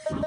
Madami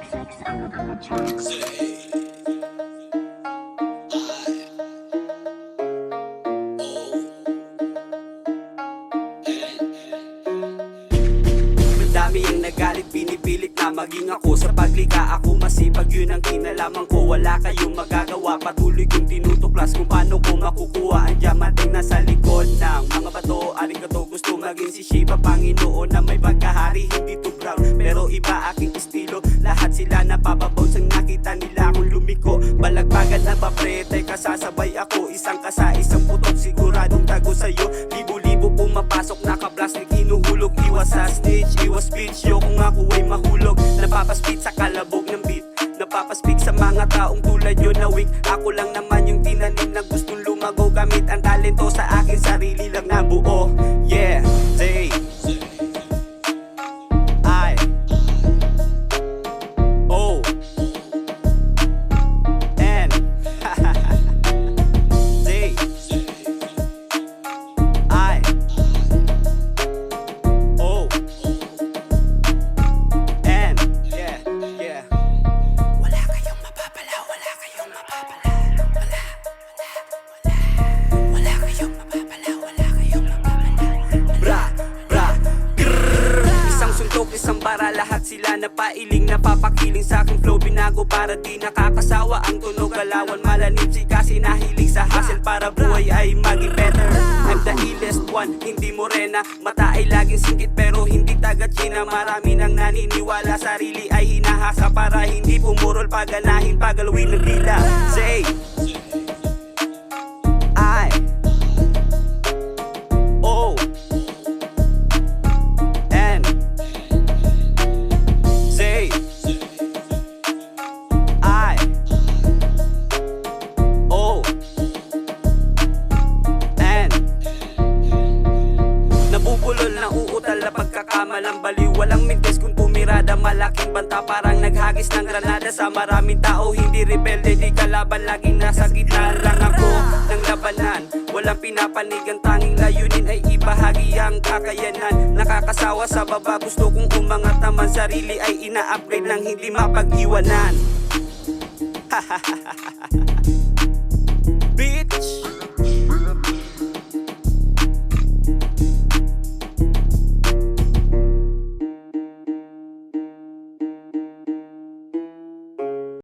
ang nagalit, pinipilit na maging ako. Sa paglika ako masipag, yun ang kinalaman ko. Wala kayong magagawa, patuloy kong tinutuklas kung paano ko makukuha ang diamanteng nasa likod ng mga bato. Arigato, gusto maging si Shiva, Panginoon na may pagkahari, hindi to proud pero iba aking estilo. Lahat sila napapabounce ang nakita nila akong lumiko. Balagbagan na ba pre, teka sasabay ako. Isang kasa, isang putok, siguradong tago sa'yo. Libo-libo pumapasok, naka-plastic, hinuhulog. Iwas sa snitch, iwas bitch, yo kung ako ay mahulog. Napapaspit sa kalabog ng beat, napapaspik sa mga taong tulad nyo na weak. Ako lang naman yung tinanim na gustong lumago. Gamit ang talento sa akin, sarili lang na buo. Yeah, say I O N say I O N. Yeah, yeah. Wala kayong mapapala, wala kayong mapapala. Wala kayong mapapala, wala kayong mapapala. Bra, bra, grrrr. Isang suntok, isang bara, lahat sila napailing. Napapakiling sa aking flow, binago para di nakakasawa. Ang tunog, galawan, malanib si kasi nahilig sa hustle para buhay ay maging better. I'm the illest one, hindi morena. Mata ay laging singkit pero hindi taga China. Marami nang naniniwala, sarili ay hinahasa para hindi pumurol, paganahin, pagalawin ng dila. Say I O N. Say I O N. Nabubulol na uutal na pagkakamalang baliw. Walang mintes kung tumirada, malaking banta parang naghagis ng granada. Sa maraming tao hindi rebelde, di kalaban, laging nasa gitna lang ako ng labanan. Walang pinapanigang, tanging layunin ay ibahagi ang kakayanan. Nakakasawa sa baba, gusto kong umangat naman. Sarili ay ina-upgrade ng hindi mapag-iwanan.